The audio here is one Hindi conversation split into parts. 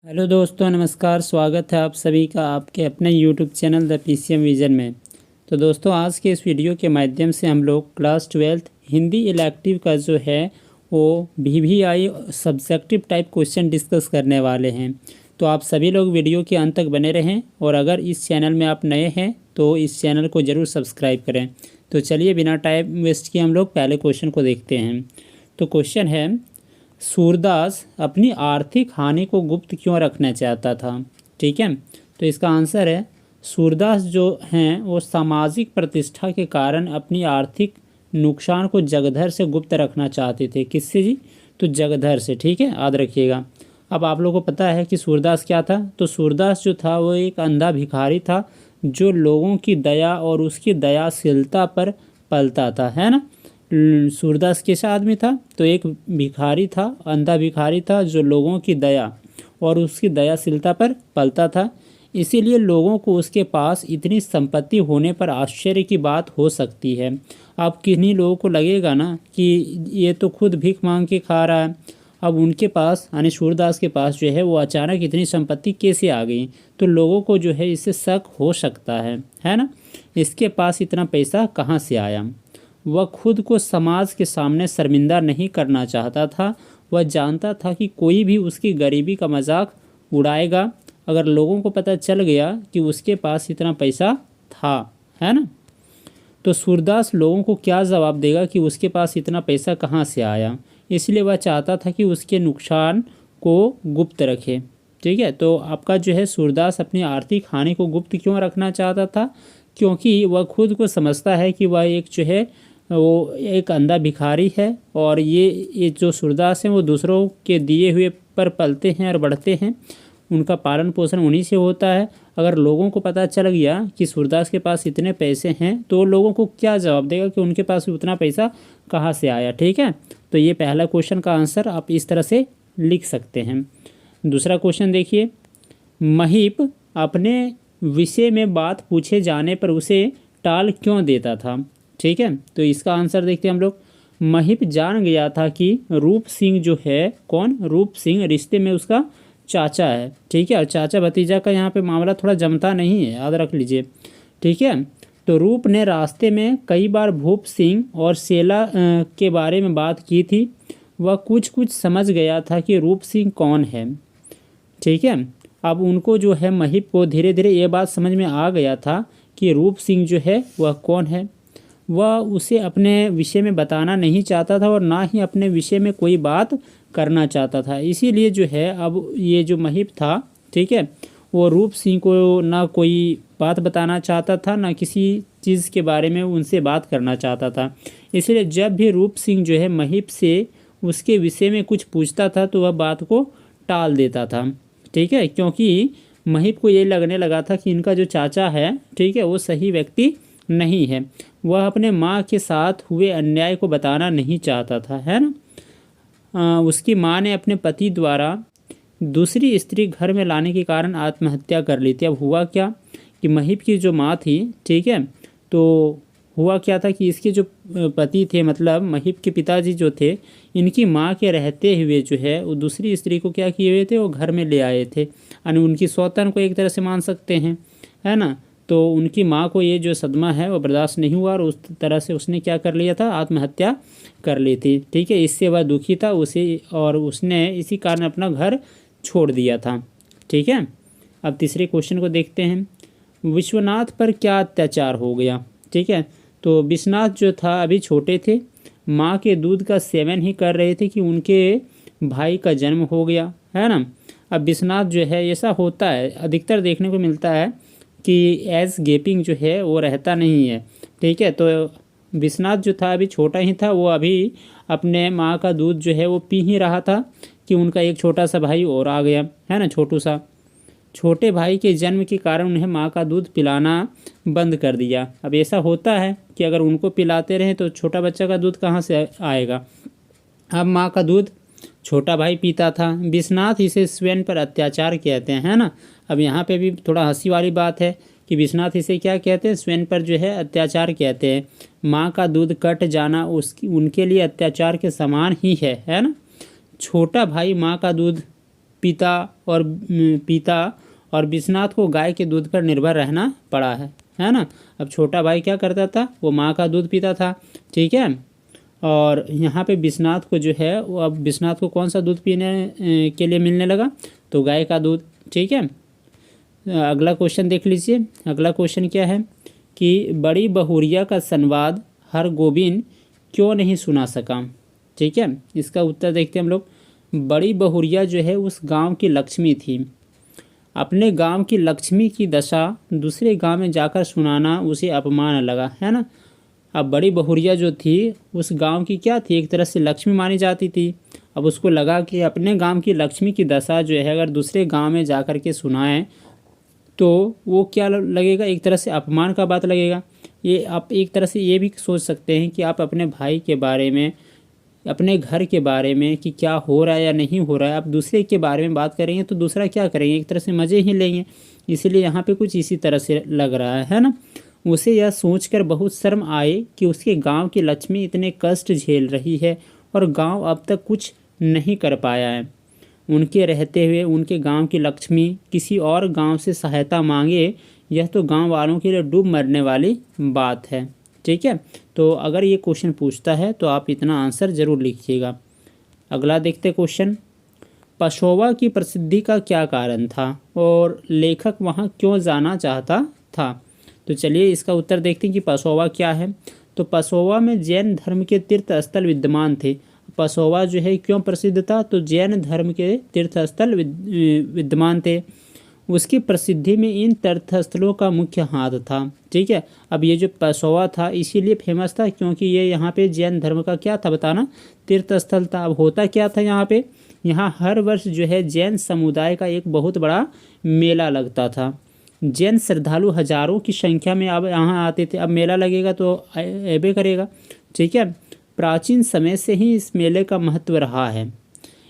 हेलो दोस्तों, नमस्कार। स्वागत है आप सभी का आपके अपने YouTube channel the PCM vision में। तो दोस्तों, आज के इस वीडियो के माध्यम से हम लोग क्लास 12 हिंदी इलेक्टिव का जो है वो VVI subjective type question discuss करने वाले हैं। तो आप सभी लोग वीडियो के अंत तक बने रहें और अगर इस चैनल में आप नए हैं तो इस चैनल को ज़रूर सब्सक्राइब करें। तो चलिए बिना टाइम वेस्ट किए हम लोग पहले क्वेश्चन को देखते हैं। तो क्वेश्चन है, सूरदास अपनी आर्थिक हानि को गुप्त क्यों रखना चाहता था। ठीक है, तो इसका आंसर है सूरदास जो हैं वो सामाजिक प्रतिष्ठा के कारण अपनी आर्थिक नुकसान को जगधर से गुप्त रखना चाहते थे। किससे जी? तो जगधर से। ठीक है, याद रखिएगा। अब आप लोगों को पता है कि सूरदास क्या था। तो सूरदास जो था वो एक अंधा भिखारी था जो लोगों की दया और उसकी दयाशीलता पर पलता था, है ना। सूरदास कैसा आदमी था? तो एक भिखारी था, अंधा भिखारी था जो लोगों की दया और उसकी दयाशीलता पर पलता था। इसीलिए लोगों को उसके पास इतनी संपत्ति होने पर आश्चर्य की बात हो सकती है। अब किन्हीं लोगों को लगेगा ना कि ये तो खुद भीख मांग के खा रहा है, अब उनके पास यानी सूरदास के पास जो है वो अचानक इतनी संपत्ति कैसे आ गई। तो लोगों को जो है इससे शक हो सकता है ना। इसके पास इतना पैसा कहाँ से आया। वह खुद को समाज के सामने शर्मिंदा नहीं करना चाहता था। वह जानता था कि कोई भी उसकी गरीबी का मजाक उड़ाएगा अगर लोगों को पता चल गया कि उसके पास इतना पैसा था, है ना। तो सूरदास लोगों को क्या जवाब देगा कि उसके पास इतना पैसा कहाँ से आया। इसलिए वह चाहता था कि उसके नुकसान को गुप्त रखे। ठीक है, तो आपका जो है सूरदास अपनी आर्थिक हानि को गुप्त क्यों रखना चाहता था? क्योंकि वह खुद को समझता है कि वह एक जो है वो एक अंधा भिखारी है और ये जो सूरदास हैं वो दूसरों के दिए हुए पर पलते हैं और बढ़ते हैं। उनका पालन पोषण उन्हीं से होता है। अगर लोगों को पता चल गया कि सूरदास के पास इतने पैसे हैं तो लोगों को क्या जवाब देगा कि उनके पास उतना पैसा कहाँ से आया। ठीक है, तो ये पहला क्वेश्चन का आंसर आप इस तरह से लिख सकते हैं। दूसरा क्वेश्चन देखिए, महीप अपने विषय में बात पूछे जाने पर उसे टाल क्यों देता था। ठीक है, तो इसका आंसर देखते हैं हम लोग। महीप जान गया था कि रूप सिंह जो है, कौन? रूप सिंह रिश्ते में उसका चाचा है। ठीक है, और चाचा भतीजा का यहाँ पे मामला थोड़ा जमता नहीं है, याद रख लीजिए। ठीक है, तो रूप ने रास्ते में कई बार भूप सिंह और सेला के बारे में बात की थी। वह कुछ कुछ समझ गया था कि रूप सिंह कौन है। ठीक है, अब उनको जो है महीप को धीरे धीरे ये बात समझ में आ गया था कि रूप सिंह जो है वह कौन है। वह उसे अपने विषय में बताना नहीं चाहता था और ना ही अपने विषय में कोई बात करना चाहता था। इसीलिए जो है अब ये जो महीप था, ठीक है, वो रूप सिंह को ना कोई बात बताना चाहता था ना किसी चीज़ के बारे में उनसे बात करना चाहता था। इसलिए जब भी रूप सिंह जो है महीप से उसके विषय में कुछ पूछता था तो वह बात को टाल देता था। ठीक है, क्योंकि महीप को ये लगने लगा था कि इनका जो चाचा है, ठीक है, वो सही व्यक्ति नहीं है। वह अपने माँ के साथ हुए अन्याय को बताना नहीं चाहता था, है ना। उसकी माँ ने अपने पति द्वारा दूसरी स्त्री घर में लाने के कारण आत्महत्या कर ली थी। अब हुआ क्या कि महीप की जो माँ थी, ठीक है, तो हुआ क्या था कि इसके जो पति थे, मतलब महीप के पिताजी जो थे, इनकी माँ के रहते हुए जो है वो दूसरी स्त्री को क्या किए हुए थे, वो घर में ले आए थे। यानी उनकी सौतन को एक तरह से मान सकते हैं, है ना। तो उनकी माँ को ये जो सदमा है वो बर्दाश्त नहीं हुआ और उस तरह से उसने क्या कर लिया था, आत्महत्या कर ली थी। ठीक है, इससे वह दुखी था उसे और उसने इसी कारण अपना घर छोड़ दिया था। ठीक है, अब तीसरे क्वेश्चन को देखते हैं। विश्वनाथ पर क्या अत्याचार हो गया। ठीक है, तो विश्वनाथ जो था अभी छोटे थे, माँ के दूध का सेवन ही कर रहे थे कि उनके भाई का जन्म हो गया, है ना। अब विश्वनाथ जो है ऐसा होता है, अधिकतर देखने को मिलता है कि एज गेपिंग जो है वो रहता नहीं है। ठीक है, तो विश्वनाथ जो था अभी छोटा ही था, वो अभी अपने माँ का दूध जो है वो पी ही रहा था कि उनका एक छोटा सा भाई और आ गया, है ना, छोटू सा। छोटे भाई के जन्म के कारण उन्हें माँ का दूध पिलाना बंद कर दिया। अब ऐसा होता है कि अगर उनको पिलाते रहें तो छोटा बच्चा का दूध कहाँ से आएगा। अब माँ का दूध छोटा भाई पीता था। विश्वनाथ इसे स्वयं पर अत्याचार कहते हैं, है ना। अब यहाँ पे भी थोड़ा हंसी वाली बात है कि विश्वनाथ इसे क्या कहते हैं, स्वयं पर जो है अत्याचार कहते हैं। माँ का दूध कट जाना उसकी उनके लिए अत्याचार के समान ही है ना। छोटा भाई माँ का दूध पिता और विश्वनाथ को गाय के दूध पर निर्भर रहना पड़ा है ना। अब छोटा भाई क्या करता था, वो माँ का दूध पीता था, ठीक है। और यहाँ पे विश्वनाथ को जो है वो, अब विश्वनाथ को कौन सा दूध पीने के लिए मिलने लगा, तो गाय का दूध, ठीक है। अगला क्वेश्चन देख लीजिए। अगला क्वेश्चन क्या है कि बड़ी बहुरिया का संवाद हरगोविंद क्यों नहीं सुना सका, ठीक है। इसका उत्तर देखते हैं हम लोग। बड़ी बहुरिया जो है उस गांव की लक्ष्मी थी। अपने गांव की लक्ष्मी की दशा दूसरे गांव में जाकर सुनाना उसे अपमान लगा, है ना। अब बड़ी बहुरिया जो थी उस गांव की क्या थी, एक तरह से लक्ष्मी मानी जाती थी। अब उसको लगा कि अपने गांव की लक्ष्मी की दशा जो है अगर दूसरे गांव में जा कर के सुनाएं तो वो क्या लगेगा, एक तरह से अपमान का बात लगेगा। ये आप एक तरह से ये भी सोच सकते हैं कि आप अपने भाई के बारे में, अपने घर के बारे में कि क्या हो रहा है या नहीं हो रहा है, आप दूसरे के बारे में बात करेंगे तो दूसरा क्या करेंगे, एक तरह से मज़े ही लेंगे। इसीलिए यहाँ पे कुछ इसी तरह से लग रहा है ना। उसे यह सोचकर बहुत शर्म आए कि उसके गांव की लक्ष्मी इतने कष्ट झेल रही है और गांव अब तक कुछ नहीं कर पाया है। उनके रहते हुए उनके गांव की लक्ष्मी किसी और गांव से सहायता मांगे, यह तो गांव वालों के लिए डूब मरने वाली बात है, ठीक है। तो अगर ये क्वेश्चन पूछता है तो आप इतना आंसर ज़रूर लिखिएगा। अगला देखते क्वेश्चन। पसोवा की प्रसिद्धि का क्या कारण था और लेखक वहाँ क्यों जाना चाहता था। तो चलिए इसका उत्तर देखते हैं कि पसोवा क्या है। तो पसोवा में जैन धर्म के तीर्थ स्थल विद्यमान थे। पसोवा जो है क्यों प्रसिद्ध था, तो जैन धर्म के तीर्थ स्थल विद्यमान थे। उसकी प्रसिद्धि में इन तीर्थस्थलों का मुख्य हाथ था, ठीक है। अब ये जो पसोवा था इसीलिए फेमस था क्योंकि ये यहाँ पे जैन धर्म का क्या था बताना, तीर्थस्थल था। अब होता क्या था यहाँ पे, यहाँ हर वर्ष जो है जैन समुदाय का एक बहुत बड़ा मेला लगता था। जैन श्रद्धालु हजारों की संख्या में अब यहाँ आते थे। अब मेला लगेगा तो ऐबे करेगा, ठीक है। प्राचीन समय से ही इस मेले का महत्व रहा है।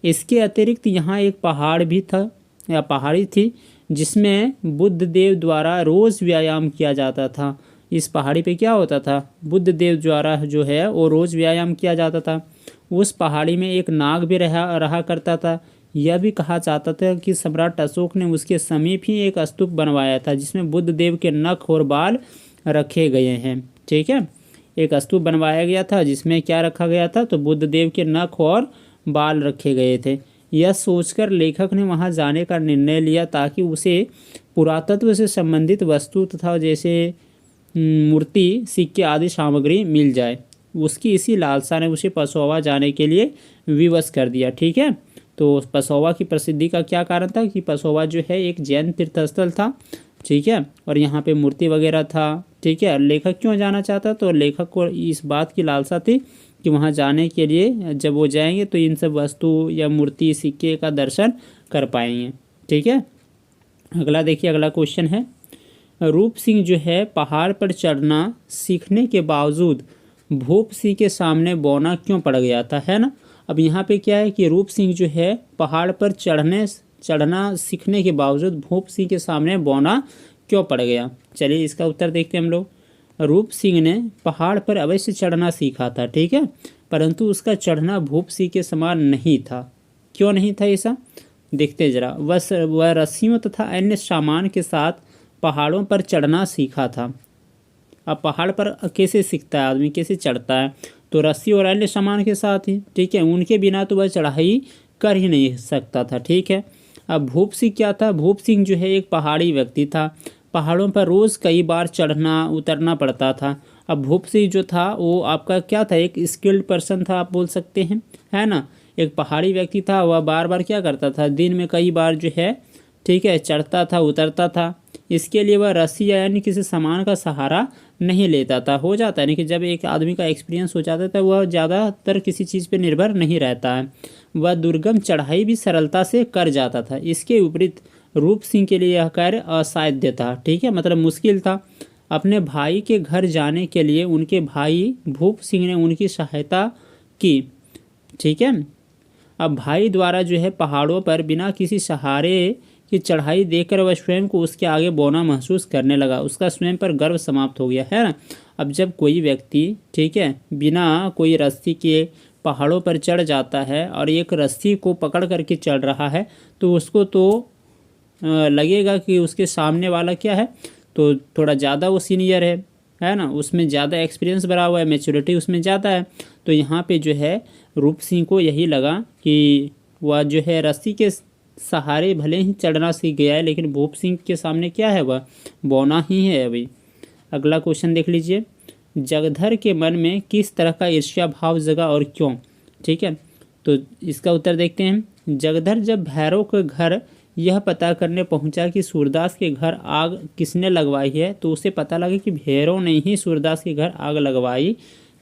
इसके अतिरिक्त यहाँ एक पहाड़ भी था या पहाड़ी थी जिसमें बुद्ध देव द्वारा रोज़ व्यायाम किया जाता था। इस पहाड़ी पे क्या होता था, बुद्ध देव द्वारा जो है वो रोज़ व्यायाम किया जाता था। उस पहाड़ी में एक नाग भी रहा करता था। यह भी कहा जाता था कि सम्राट अशोक ने उसके समीप ही एक स्तूप बनवाया था जिसमें बुद्ध देव के नख और बाल रखे गए हैं, ठीक है। एक स्तूप बनवाया गया था जिसमें क्या रखा गया था, तो बुद्ध देव के नख और बाल रखे गए थे। यह सोचकर लेखक ने वहां जाने का निर्णय लिया ताकि उसे पुरातत्व से संबंधित वस्तु तथा जैसे मूर्ति, सिक्के आदि सामग्री मिल जाए। उसकी इसी लालसा ने उसे पसोवा जाने के लिए विवश कर दिया, ठीक है। तो पसोवा की प्रसिद्धि का क्या कारण था कि पसोवा जो है एक जैन तीर्थस्थल था, ठीक है, और यहाँ पे मूर्ति वगैरह था, ठीक है। लेखक क्यों जाना चाहता, तो लेखक को इस बात की लालसा थी कि वहाँ जाने के लिए जब वो जाएंगे तो इन सब वस्तु या मूर्ति, सिक्के का दर्शन कर पाएंगे, ठीक है। अगला देखिए, अगला क्वेश्चन है। रूप सिंह जो है पहाड़ पर चढ़ना सीखने के बावजूद भूप सिंह के सामने बौना क्यों पड़ गया था, है ना। अब यहाँ पे क्या है कि रूप सिंह जो है पहाड़ पर चढ़ना सीखने के बावजूद भूप सिंह के सामने बौना क्यों पड़ गया। चलिए इसका उत्तर देखते हैं हम लोग। रूप सिंह ने पहाड़ पर अवश्य चढ़ना सीखा था, ठीक है, परंतु उसका चढ़ना भूप सिंह के समान नहीं था। क्यों नहीं था ऐसा, देखते जरा। वह रस्सियों तथा अन्य सामान के साथ पहाड़ों पर चढ़ना सीखा था। अब पहाड़ पर कैसे सीखता है आदमी, कैसे चढ़ता है, तो रस्सी और अन्य सामान के साथ ही, ठीक है। उनके बिना तो वह चढ़ाई कर ही नहीं सकता था, ठीक है। अब भूप सिंह क्या था, भूप सिंह जो है एक पहाड़ी व्यक्ति था। पहाड़ों पर रोज़ कई बार चढ़ना उतरना पड़ता था। अब भूप सिंह जो था वो आपका क्या था, एक स्किल्ड पर्सन था, आप बोल सकते हैं, है ना। एक पहाड़ी व्यक्ति था, वह बार बार क्या करता था, दिन में कई बार जो है, ठीक है, चढ़ता था उतरता था। इसके लिए वह रस्सी या यानी किसी सामान का सहारा नहीं लेता था। हो जाता है ना कि जब एक आदमी का एक्सपीरियंस हो जाता है तो वह ज़्यादातर किसी चीज़ पे निर्भर नहीं रहता है। वह दुर्गम चढ़ाई भी सरलता से कर जाता था। इसके विपरीत रूप सिंह के लिए यह कार्य असाध्य था, ठीक है, मतलब मुश्किल था। अपने भाई के घर जाने के लिए उनके भाई भूप सिंह ने उनकी सहायता की, ठीक है। अब भाई द्वारा जो है पहाड़ों पर बिना किसी सहारे की चढ़ाई देखकर वह स्वयं को उसके आगे बौना महसूस करने लगा। उसका स्वयं पर गर्व समाप्त हो गया, है ना। अब जब कोई व्यक्ति, ठीक है, बिना कोई रस्सी के पहाड़ों पर चढ़ जाता है और एक रस्सी को पकड़ करके चढ़ रहा है तो उसको तो लगेगा कि उसके सामने वाला क्या है, तो थोड़ा ज़्यादा वो सीनियर है ना, उसमें ज़्यादा एक्सपीरियंस भरा हुआ है, मैच्योरिटी उसमें ज़्यादा है। तो यहाँ पे जो है रूप सिंह को यही लगा कि वह जो है रस्सी के सहारे भले ही चढ़ना सीख गया है, लेकिन भूप सिंह के सामने क्या है, वह बौना ही है अभी। अगला क्वेश्चन देख लीजिए, जगधर के मन में किस तरह का ईर्ष्या भाव जगा और क्यों। ठीक है, तो इसका उत्तर देखते हैं। जगधर जब भैरव के घर यह पता करने पहुंचा कि सूरदास के घर आग किसने लगवाई है, तो उसे पता लगा कि भैरव ने ही सूरदास के घर आग लगवाई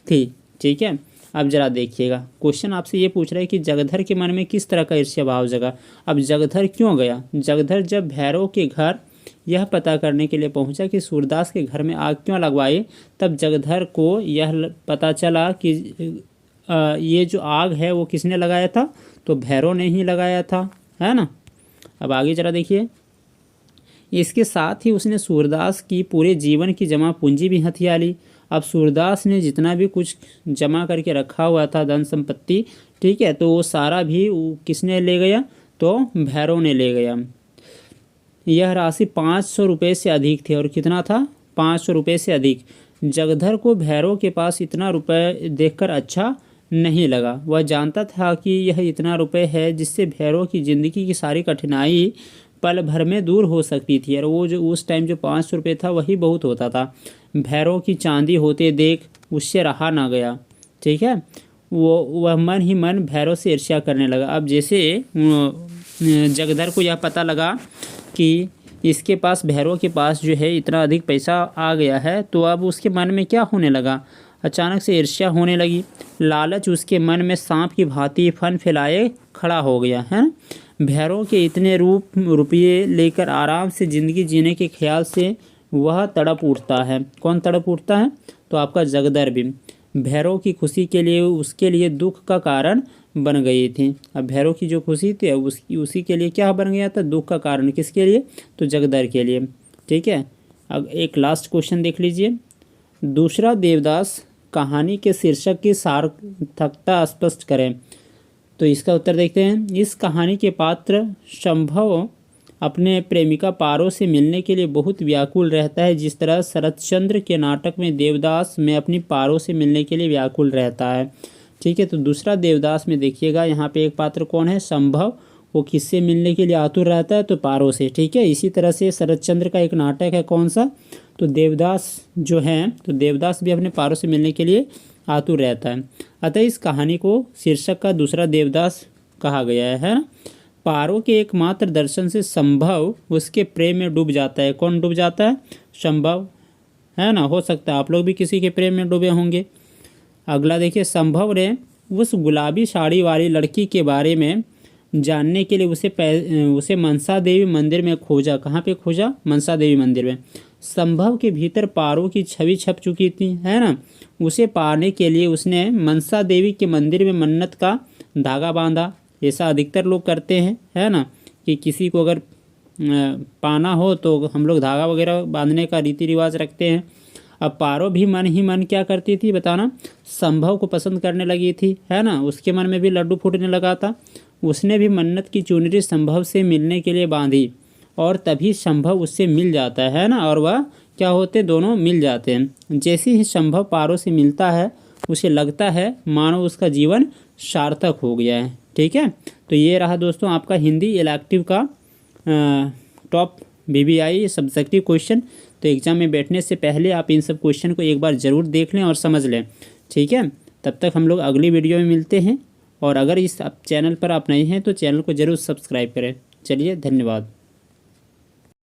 थी। ठीक है, अब जरा देखिएगा, क्वेश्चन आपसे ये पूछ रहा है कि जगधर के मन में किस तरह का ईर्ष्या भाव जगा। अब जगधर क्यों गया, जगधर जब भैरव के घर यह पता करने के लिए पहुंचा कि सूरदास के घर में आग क्यों लगवाई, तब जगधर को यह पता चला कि ये जो आग है वो किसने लगाया था, तो भैरव ने ही लगाया था, है ना। अब आगे जरा देखिए, इसके साथ ही उसने सूरदास की पूरे जीवन की जमा पूंजी भी हथिया ली। अब सूरदास ने जितना भी कुछ जमा करके रखा हुआ था धन संपत्ति, ठीक है, तो वो सारा भी किसने ले गया, तो भैरव ने ले गया। यह राशि 500 रुपये से अधिक थी, और कितना था, 500 रुपये से अधिक। जगधर को भैरव के पास इतना रुपये देखकर अच्छा नहीं लगा। वह जानता था कि यह इतना रुपये है जिससे भैरव की ज़िंदगी की सारी कठिनाई पल भर में दूर हो सकती थी, और वो जो उस टाइम जो 500 रुपये था वही बहुत होता था। भैरव की चांदी होते देख उससे रहा ना गया। ठीक है, वह मन ही मन भैरव से ईर्ष्या करने लगा। अब जैसे जगधर को यह पता लगा कि इसके पास, भैरव के पास जो है इतना अधिक पैसा आ गया है, तो अब उसके मन में क्या होने लगा, अचानक से ईर्ष्या होने लगी। लालच उसके मन में सांप की भांति फन फैलाए खड़ा हो गया है। भैरव के इतने रुपये लेकर आराम से ज़िंदगी जीने के ख्याल से वह तड़प उठता है। कौन तड़प उठता है, तो आपका जगधर भी। भैरव की खुशी के लिए उसके लिए दुख का कारण बन गई थी। अब भैरव की जो खुशी थी उसी के लिए क्या बन गया था, दुख का कारण। किसके लिए, तो जगधर के लिए। ठीक है, अब एक लास्ट क्वेश्चन देख लीजिए, दूसरा देवदास कहानी के शीर्षक की सार्थकता स्पष्ट करें। तो इसका उत्तर देखते हैं। इस कहानी के पात्र संभव अपने प्रेमिका पारो से मिलने के लिए बहुत व्याकुल रहता है, जिस तरह शरतचंद्र के नाटक में देवदास में अपनी पारो से मिलने के लिए व्याकुल रहता है। ठीक है, तो दूसरा देवदास में देखिएगा, यहाँ पे एक पात्र कौन है, संभव, वो किससे मिलने के लिए आतुर रहता है, तो पारो से। ठीक है, इसी तरह से शरतचंद्र का एक नाटक है, कौन सा, तो देवदास जो है, तो देवदास भी अपने पारो से मिलने के लिए आतुर रहता है। अतः इस कहानी को शीर्षक का दूसरा देवदास कहा गया है ना। पारो के एकमात्र दर्शन से संभव उसके प्रेम में डूब जाता है। कौन डूब जाता है, संभव, है ना। हो सकता है आप लोग भी किसी के प्रेम में डूबे होंगे। अगला देखिए, संभव ने उस गुलाबी साड़ी वाली लड़की के बारे में जानने के लिए उसे मनसा देवी मंदिर में खोजा। कहाँ पे खोजा, मनसा देवी मंदिर में। संभव के भीतर पारो की छवि छप चुकी थी, है ना। उसे पाने के लिए उसने मनसा देवी के मंदिर में मन्नत का धागा बांधा। ऐसा अधिकतर लोग करते हैं, है ना, कि किसी को अगर पाना हो तो हम लोग धागा वगैरह बांधने का रीति रिवाज रखते हैं। अब पारो भी मन ही मन क्या करती थी बताना, संभव को पसंद करने लगी थी, है ना। उसके मन में भी लड्डू फूटने लगा था। उसने भी मन्नत की चुनरी संभव से मिलने के लिए बांधी, और तभी संभव उससे मिल जाता है ना, और वह क्या होते, दोनों मिल जाते हैं। जैसे ही संभव पारो से मिलता है उसे लगता है मानो उसका जीवन सार्थक हो गया है। ठीक है, तो ये रहा दोस्तों आपका हिंदी इलेक्टिव का टॉप BBI सब्जेक्टिव क्वेश्चन। तो एग्ज़ाम में बैठने से पहले आप इन सब क्वेश्चन को एक बार ज़रूर देख लें और समझ लें। ठीक है, तब तक हम लोग अगली वीडियो में मिलते हैं, और अगर इस चैनल पर आप नए हैं तो चैनल को ज़रूर सब्सक्राइब करें। चलिए, धन्यवाद।